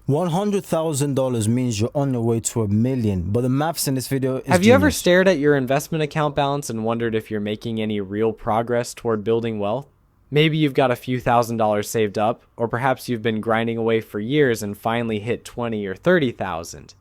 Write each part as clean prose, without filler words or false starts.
$100,000 means you're on your way to a million, but the maths in this video is Have you ever genius. stared at your investment account balance and wondered if you're making any real progress toward building wealth? Maybe you've got a few $1,000s saved up, or perhaps you've been grinding away for years and finally hit 20 or 30,000.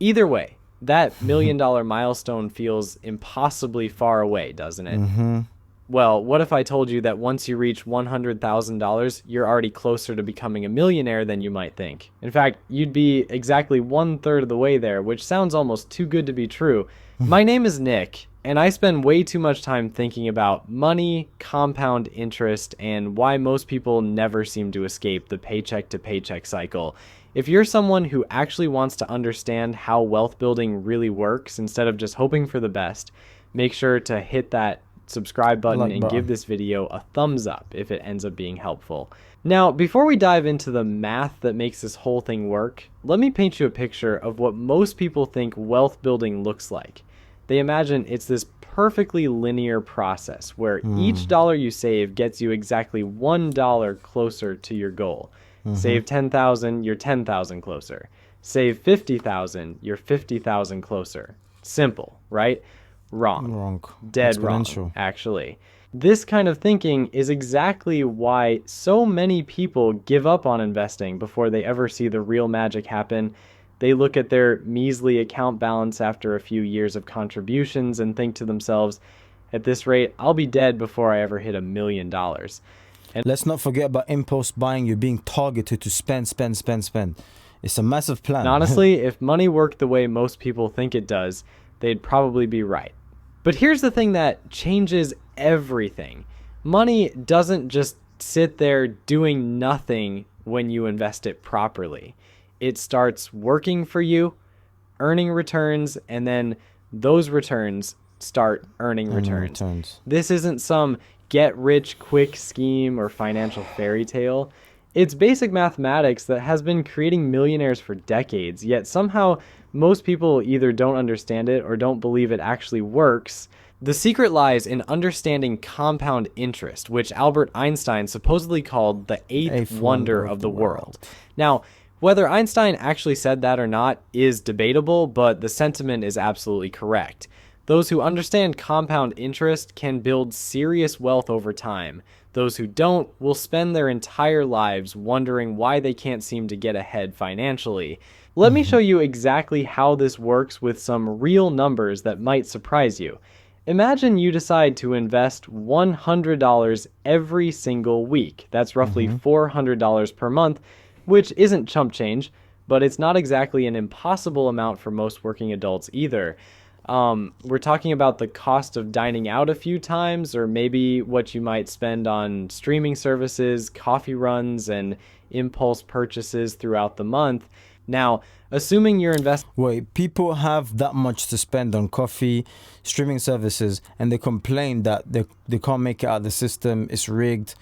Either way, that $1 million milestone feels impossibly far away, doesn't it? Well, what if I told you that once you reach $100,000, you're already closer to becoming a millionaire than you might think? In fact, you'd be exactly 1/3 of the way there, which sounds almost too good to be true. My name is Nick, and I spend way too much time thinking about money, compound interest, and why most people never seem to escape the paycheck to paycheck cycle. If you're someone who actually wants to understand how wealth building really works instead of just hoping for the best, make sure to hit that subscribe button and give this video a thumbs up if it ends up being helpful. Now, before we dive into the math that makes this whole thing work, let me paint you a picture of what most people think wealth building looks like. They imagine it's this perfectly linear process where each dollar you save gets you exactly $1 closer to your goal. Save 10,000, you're 10,000 closer. Save 50,000, you're 50,000 closer. Simple, right? Wrong. Dead wrong, actually. This kind of thinking is exactly why so many people give up on investing before they ever see the real magic happen. They look at their measly account balance after a few years of contributions and think to themselves, at this rate, I'll be dead before I ever hit $1 million. And let's not forget about impulse buying. You're being targeted to spend. It's a massive plan. And honestly, if money worked the way most people think it does, they'd probably be right. But here's the thing that changes everything. Money doesn't just sit there doing nothing when you invest it properly. It starts working for you, earning returns, and then those returns start earning returns. This isn't some get-rich-quick scheme or financial fairy tale. It's basic mathematics that has been creating millionaires for decades, yet somehow most people either don't understand it or don't believe it actually works. The secret lies in understanding compound interest, which Albert Einstein supposedly called the eighth wonder of the world. Now, whether Einstein actually said that or not is debatable, but the sentiment is absolutely correct. Those who understand compound interest can build serious wealth over time. Those who don't will spend their entire lives wondering why they can't seem to get ahead financially. Let me show you exactly how this works with some real numbers that might surprise you. Imagine you decide to invest $100 every single week. That's roughly $400 per month, which isn't chump change, but it's not exactly an impossible amount for most working adults either. We're talking about the cost of dining out a few times, or maybe what you might spend on streaming services, coffee runs, and impulse purchases throughout the month. Now, assuming you're investing... Wait, people have that much to spend on coffee, streaming services, and they complain that they can't make it out of the system, it's rigged.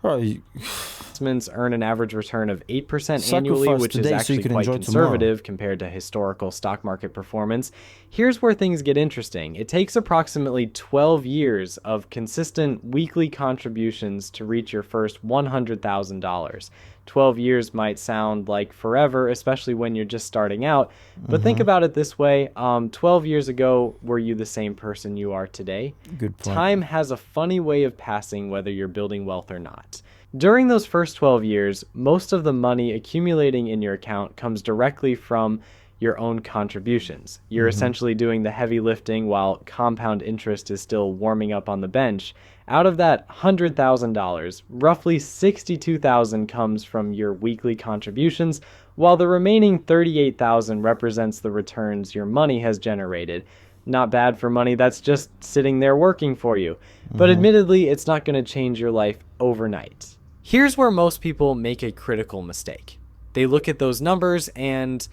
Investments earn an average return of 8% annually, which is actually quite conservative compared to historical stock market performance. Here's where things get interesting. It takes approximately 12 years of consistent weekly contributions to reach your first $100,000. 12 years might sound like forever, especially when you're just starting out. But think about it this way. 12 years ago, were you the same person you are today? Good point. Time has a funny way of passing whether you're building wealth or not. During those first 12 years, most of the money accumulating in your account comes directly from your own contributions. You're essentially doing the heavy lifting while compound interest is still warming up on the bench. Out of that $100,000, roughly $62,000 comes from your weekly contributions, while the remaining $38,000 represents the returns your money has generated. Not bad for money that's just sitting there working for you. But admittedly, it's not going to change your life overnight. Here's where most people make a critical mistake. They look at those numbers and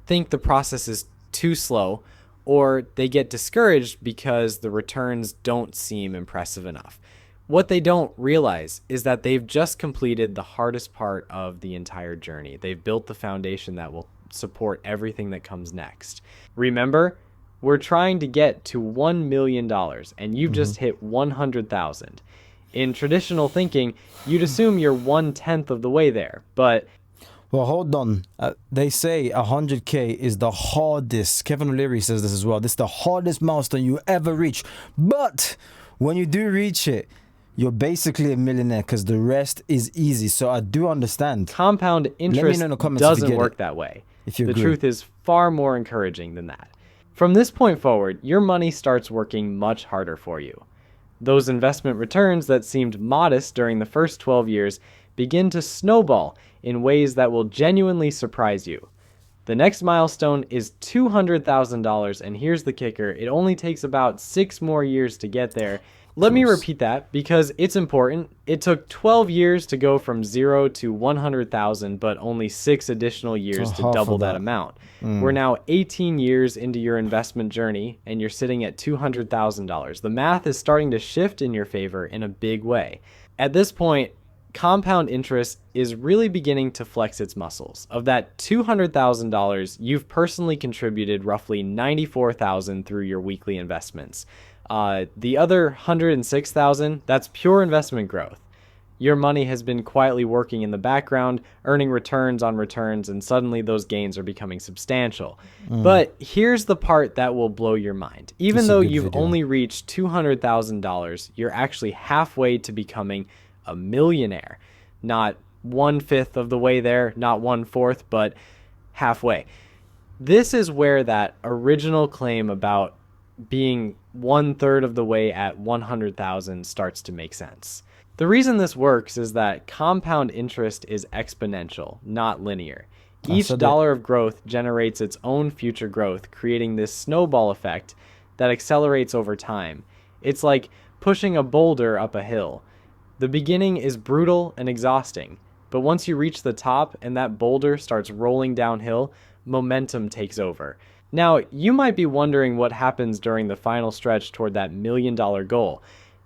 think the process is too slow, or they get discouraged because the returns don't seem impressive enough. What they don't realize is that they've just completed the hardest part of the entire journey. They've built the foundation that will support everything that comes next. Remember, we're trying to get to $1 million, and you've just hit 100,000. In traditional thinking, you'd assume you're 1/10 of the way there, but Well, hold on. They say 100K is the hardest. Kevin O'Leary says this as well. This is the hardest milestone you ever reach. But when you do reach it, you're basically a millionaire because the rest is easy. So I do understand. Compound interest know in the comments if you doesn't get work it, that way. if you The agree. truth is far more encouraging than that. From this point forward, your money starts working much harder for you. Those investment returns that seemed modest during the first 12 years begin to snowball in ways that will genuinely surprise you. The next milestone is $200,000, and here's the kicker. It only takes about 6 more years to get there. Let me repeat that because it's important. It took 12 years to go from 0 to 100,000, but only 6 additional years So to half double of that that. amount. We're now 18 years into your investment journey, and you're sitting at $200,000. The math is starting to shift in your favor in a big way. At this point, compound interest is really beginning to flex its muscles. Of that $200,000, you've personally contributed roughly $94,000 through your weekly investments. The other $106,000, that's pure investment growth. Your money has been quietly working in the background, earning returns on returns, and suddenly those gains are becoming substantial. But here's the part that will blow your mind. Even This is a though good you've video. only reached $200,000, you're actually halfway to becoming a millionaire. Not 1/5 of the way there, not 1/4, but halfway. This is where that original claim about being 1/3 of the way at 100,000 starts to make sense. The reason this works is that compound interest is exponential, not linear. Each said dollar of growth generates its own future growth, creating this snowball effect that accelerates over time. It's like pushing a boulder up a hill. The beginning is brutal and exhausting, but once you reach the top and that boulder starts rolling downhill, momentum takes over. Now, you might be wondering what happens during the final stretch toward that $1 million goal.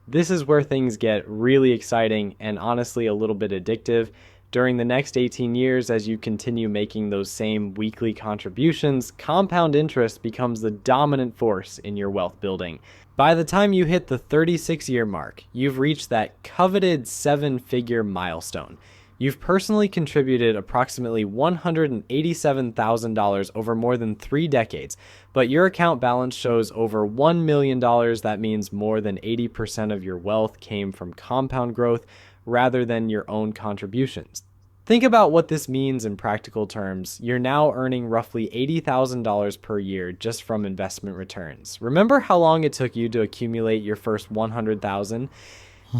This is where things get really exciting and honestly a little bit addictive. During the next 18 years, as you continue making those same weekly contributions, compound interest becomes the dominant force in your wealth building. By the time you hit the 36-year mark, you've reached that coveted 7-figure milestone. You've personally contributed approximately $187,000 over more than 3 decades, but your account balance shows over $1 million. That means more than 80% of your wealth came from compound growth rather than your own contributions. Think about what this means in practical terms. You're now earning roughly $80,000 per year just from investment returns. Remember how long it took you to accumulate your first $100,000?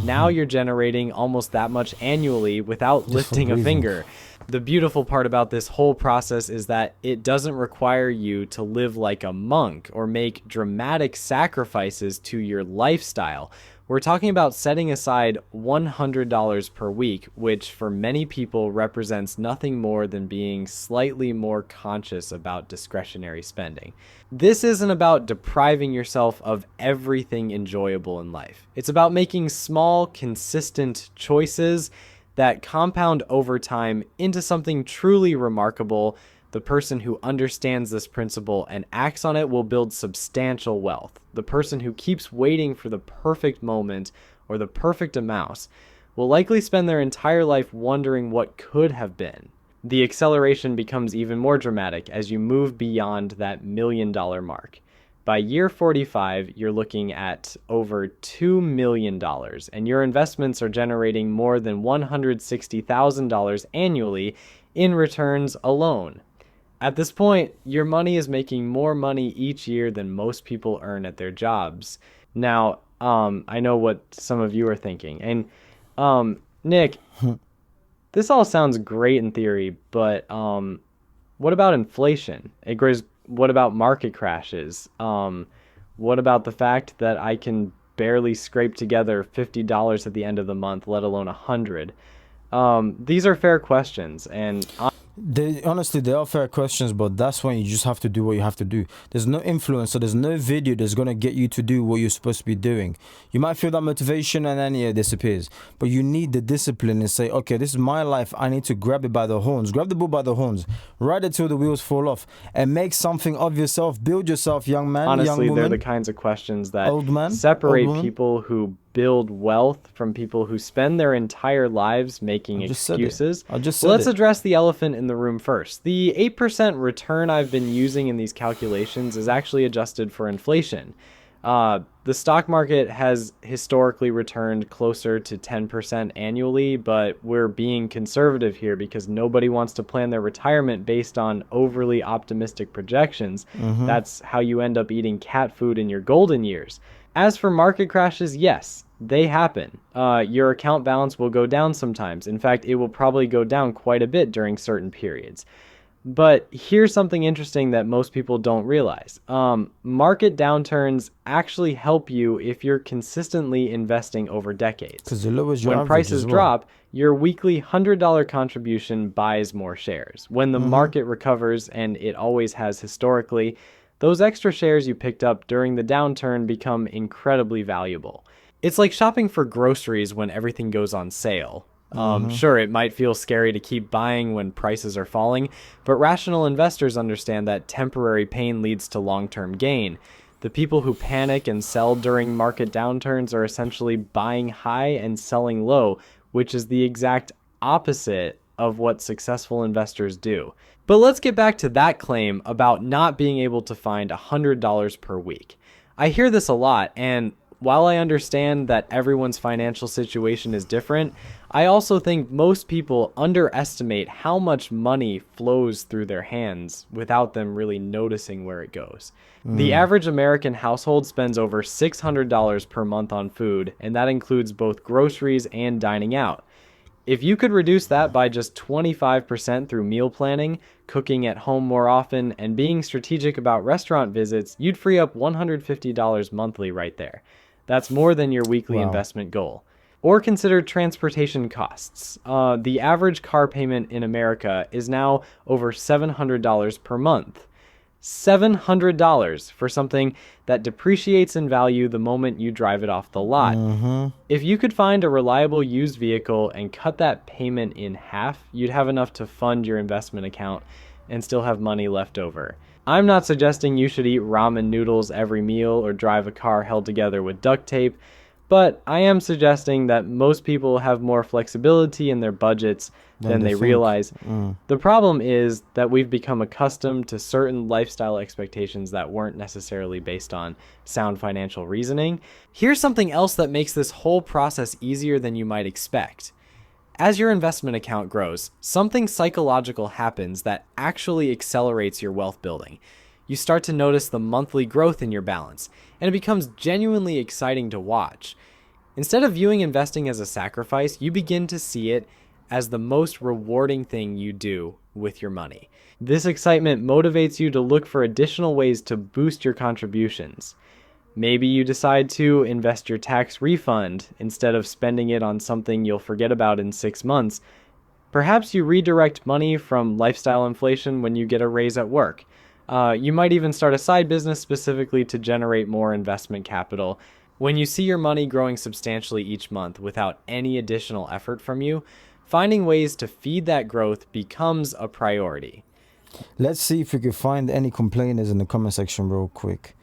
Now you're generating almost that much annually without lifting a finger. The beautiful part about this whole process is that it doesn't require you to live like a monk or make dramatic sacrifices to your lifestyle. We're talking about setting aside $100 per week, which for many people represents nothing more than being slightly more conscious about discretionary spending. This isn't about depriving yourself of everything enjoyable in life. It's about making small, consistent choices that compound over time into something truly remarkable. The person who understands this principle and acts on it will build substantial wealth. The person who keeps waiting for the perfect moment or the perfect amount will likely spend their entire life wondering what could have been. The acceleration becomes even more dramatic as you move beyond that $1 million mark. By year 45, you're looking at over $2 million, and your investments are generating more than $160,000 annually in returns alone. At this point, your money is making more money each year than most people earn at their jobs. Now, I know what some of you are thinking. And, Nick, this all sounds great in theory, but what about inflation? What about market crashes? What about the fact that I can barely scrape together $50 at the end of the month, let alone $100? These are fair questions, and Honestly, they are fair questions, but that's when you just have to do what you have to do. There's no influencer, there's no video that's going to get you to do what you're supposed to be doing. You might feel that motivation and then it disappears. But you need the discipline and say, okay, this is my life. I need to grab it by the horns. Grab the bull by the horns. Ride it till the wheels fall off. And make something of yourself. Build yourself, young man, honestly, young woman. they're the kinds of questions that Old man, separate old woman. people who build wealth from people who spend their entire lives making I just said it. excuses. I just Well, said let's it. address the elephant in the room first. The 8% return I've been using in these calculations is actually adjusted for inflation. The stock market has historically returned closer to 10% annually, but we're being conservative here because nobody wants to plan their retirement based on overly optimistic projections. That's how you end up eating cat food in your golden years. As for market crashes, yes, they happen. Your account balance will go down sometimes. In fact, it will probably go down quite a bit during certain periods. But here's something interesting that most people don't realize. Market downturns actually help you if you're consistently investing over decades. Because it lowers your When average prices as well. drop, your weekly $100 contribution buys more shares. When the market recovers, and it always has historically, those extra shares you picked up during the downturn become incredibly valuable. It's like shopping for groceries when everything goes on sale. Sure, it might feel scary to keep buying when prices are falling, but rational investors understand that temporary pain leads to long-term gain. The people who panic and sell during market downturns are essentially buying high and selling low, which is the exact opposite of what successful investors do. But let's get back to that claim about not being able to find $100 per week. I hear this a lot, and while I understand that everyone's financial situation is different, I also think most people underestimate how much money flows through their hands without them really noticing where it goes. The average American household spends over $600 per month on food, and that includes both groceries and dining out. If you could reduce that by just 25% through meal planning, cooking at home more often, and being strategic about restaurant visits, you'd free up $150 monthly right there. That's more than your weekly investment goal. Or consider transportation costs. The average car payment in America is now over $700 per month. $700 for something that depreciates in value the moment you drive it off the lot. If you could find a reliable used vehicle and cut that payment in half, you'd have enough to fund your investment account and still have money left over. I'm not suggesting you should eat ramen noodles every meal or drive a car held together with duct tape, but I am suggesting that most people have more flexibility in their budgets than they realize. The problem is that we've become accustomed to certain lifestyle expectations that weren't necessarily based on sound financial reasoning. Here's something else that makes this whole process easier than you might expect. As your investment account grows, something psychological happens that actually accelerates your wealth building. You start to notice the monthly growth in your balance, and it becomes genuinely exciting to watch. Instead of viewing investing as a sacrifice, you begin to see it as the most rewarding thing you do with your money. This excitement motivates you to look for additional ways to boost your contributions. Maybe you decide to invest your tax refund instead of spending it on something you'll forget about in 6 months. Perhaps you redirect money from lifestyle inflation when you get a raise at work. You might even start a side business specifically to generate more investment capital. When you see your money growing substantially each month without any additional effort from you, finding ways to feed that growth becomes a priority. Let's see if we can find any complainers in the comment section real quick.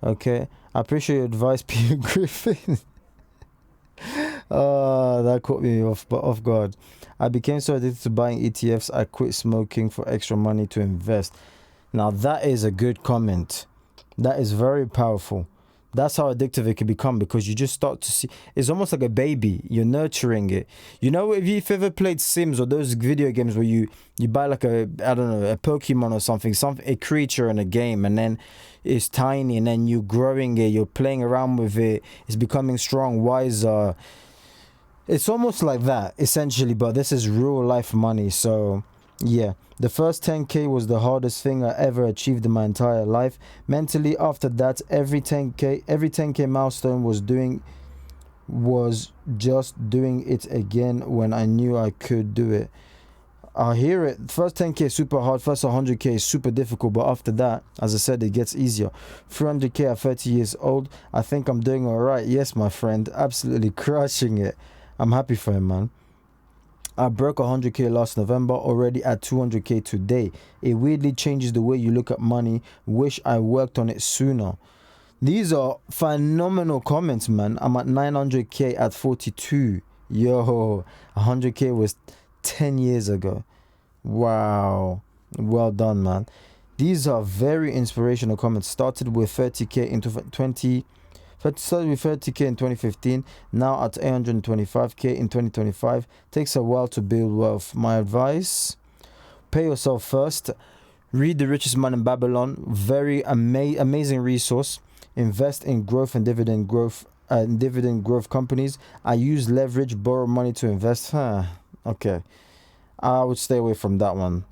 Okay, I appreciate your advice, Peter Griffin. That caught me off guard. I became so addicted to buying ETFs, I quit smoking for extra money to invest. Now that is a good comment. That is very powerful. That's how addictive it can become, because you just start to see, it's almost like a baby. You're nurturing it. You know, if you've ever played Sims or those video games where you buy like a Pokemon or something, a creature in a game, and then it's tiny, and then you're growing it, you're playing around with it, it's becoming strong, wiser. It's almost like that, essentially, but this is real life money. So yeah, the first 10K was the hardest thing I ever achieved in my entire life. Mentally, after that, every 10K milestone was just doing it again when I knew I could do it. I hear it. First 10K is super hard. First 100K is super difficult. But after that, as I said, it gets easier. 300K at 30 years old. I think I'm doing all right. Yes, my friend. Absolutely crushing it. I'm happy for him, man. I broke 100K last November, already at 200K today. It weirdly changes the way you look at money. Wish I worked on it sooner. These are phenomenal comments, man. I'm at 900k at 42. Yo, 100k was 10 years ago. Wow. Well done, man. These are very inspirational comments. Started with 30k in 2015, now at 825k in 2025. Takes a while to build wealth. My advice: pay yourself first. Read The Richest Man in Babylon. Very amazing resource. Invest in growth and dividend growth companies. I use leverage, borrow money to invest. Okay, I would stay away from that one.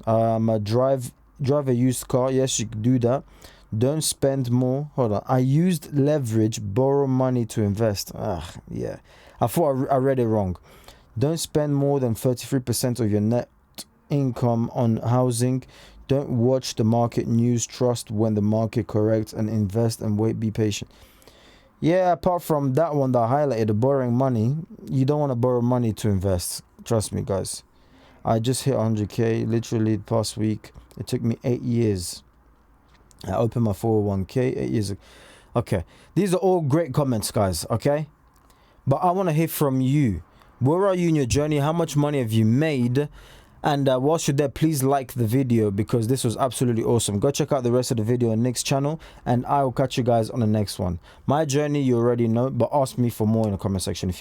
Drive a used car. Yes, you can do that. Don't spend more. Hold on. I used leverage, borrow money to invest. Yeah. I thought I read it wrong. Don't spend more than 33% of your net income on housing. Don't watch the market news. Trust when the market corrects and invest and wait. Be patient. Yeah, apart from that one that I highlighted, the borrowing money, you don't want to borrow money to invest. Trust me, guys. I just hit 100k literally the past week. It took me 8 years. I opened my 401k 8 years ago. Okay, these are all great comments, guys. Okay, but I want to hear from you. Where are you in your journey? How much money have you made? And whilst you're there, please like the video, because this was absolutely awesome. Go check out the rest of the video on Nick's channel, and I will catch you guys on the next one. My journey, you already know, but ask me for more in the comment section if you